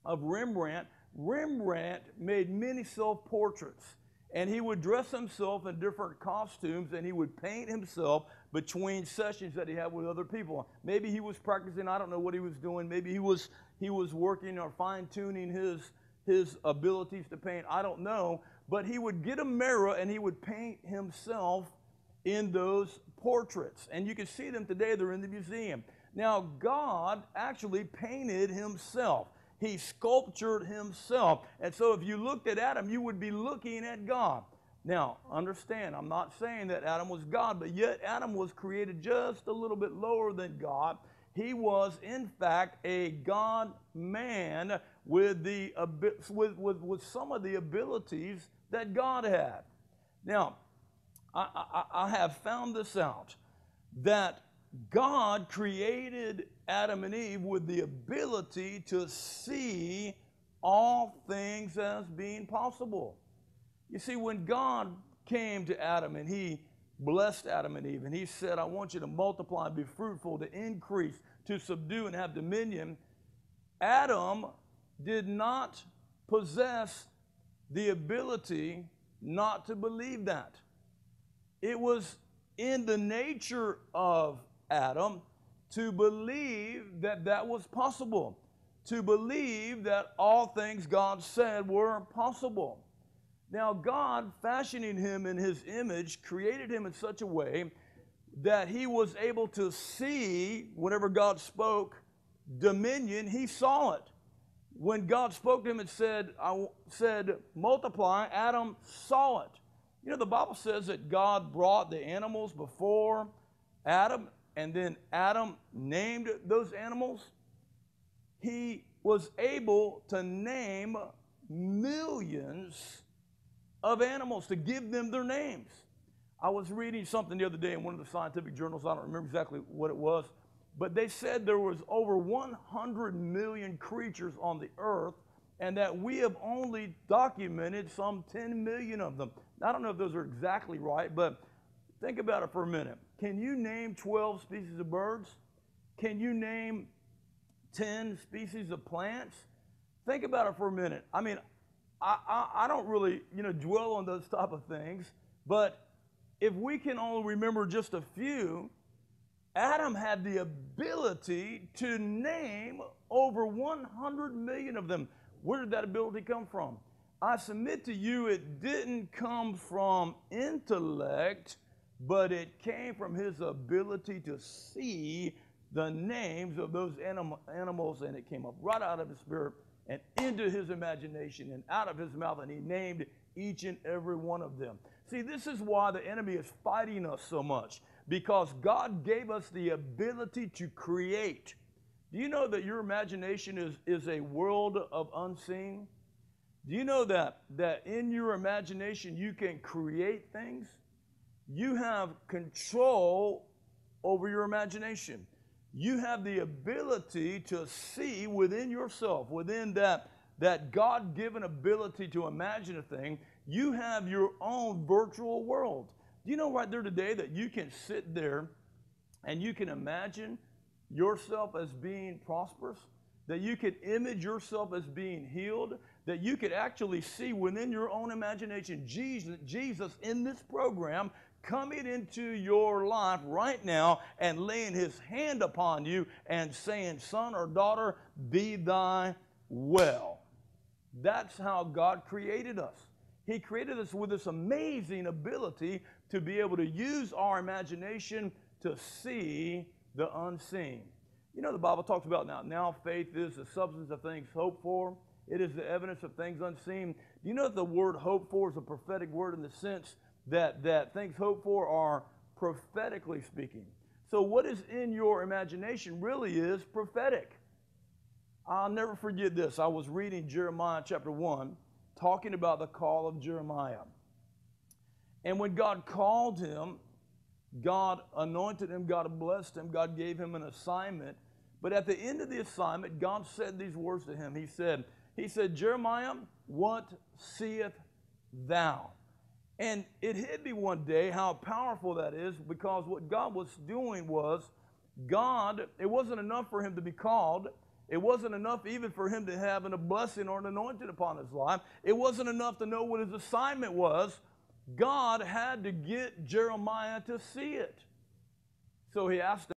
of Rembrandt, Rembrandt made many self-portraits. And he would dress himself in different costumes, and he would paint himself between sessions that he had with other people. Maybe he was practicing, I don't know what he was doing. Maybe he was working or fine-tuning his abilities to paint. I don't know. But he would get a mirror and he would paint himself in those portraits. And you can see them today. They're in the museum. Now, God actually painted himself. He sculptured himself. And so if you looked at Adam, you would be looking at God. Now, understand, I'm not saying that Adam was God, but yet Adam was created just a little bit lower than God. He was, in fact, a God-man with some of the abilities that God had. Now, I have found this out, that God created Adam and Eve with the ability to see all things as being possible. You see, when God came to Adam and he blessed Adam and Eve and he said, I want you to multiply and be fruitful, to increase, to subdue and have dominion, Adam did not possess the ability not to believe that. It was in the nature of Adam to believe that that was possible, to believe that all things God said were possible. Now, God, fashioning him in his image, created him in such a way that he was able to see, whenever God spoke dominion, he saw it. When God spoke to him and said, multiply, Adam saw it. You know, the Bible says that God brought the animals before Adam, and then Adam named those animals. He was able to name millions of animals, to give them their names. I was reading something the other day in one of the scientific journals. I don't remember exactly what it was, but they said there was over 100 million creatures on the earth, and that we have only documented some 10 million of them. I don't know if those are exactly right, but think about it for a minute. Can you name 12 species of birds? Can you name 10 species of plants? Think about it for a minute. I mean, I don't really, dwell on those type of things, but if we can only remember just a few, Adam had the ability to name over 100 million of them. Where did that ability come from? I submit to you, it didn't come from intellect, but it came from his ability to see the names of those animals, and it came up right out of his spirit and into his imagination and out of his mouth, and he named each and every one of them. See, this is why the enemy is fighting us so much, because God gave us the ability to create. Do you know that your imagination is a world of unseen? Do you know that in your imagination you can create things? You have control over your imagination. You have the ability to see within yourself, within that God-given ability to imagine a thing. You have your own virtual world. Do you know right there today that you can sit there and you can imagine yourself as being prosperous, that you could image yourself as being healed, that you could actually see within your own imagination Jesus in this program coming into your life right now and laying his hand upon you and saying, son or daughter, be thy well. That's how God created us. He created us with this amazing ability to be able to use our imagination to see the unseen. You know, the Bible talks about now faith is the substance of things hoped for. It is the evidence of things unseen. Do you know that the word hope for is a prophetic word in the sense that things hoped for are prophetically speaking? So what is in your imagination really is prophetic. I'll never forget this. I was reading Jeremiah chapter 1, talking about the call of Jeremiah. And when God called him, God anointed him, God blessed him, God gave him an assignment. But at the end of the assignment, God said these words to him. He said, Jeremiah, what seest thou? And it hit me one day how powerful that is, because what God was doing was, it wasn't enough for him to be called. It wasn't enough even for him to have a blessing or an anointing upon his life. It wasn't enough to know what his assignment was. God had to get Jeremiah to see it. So he asked